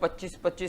25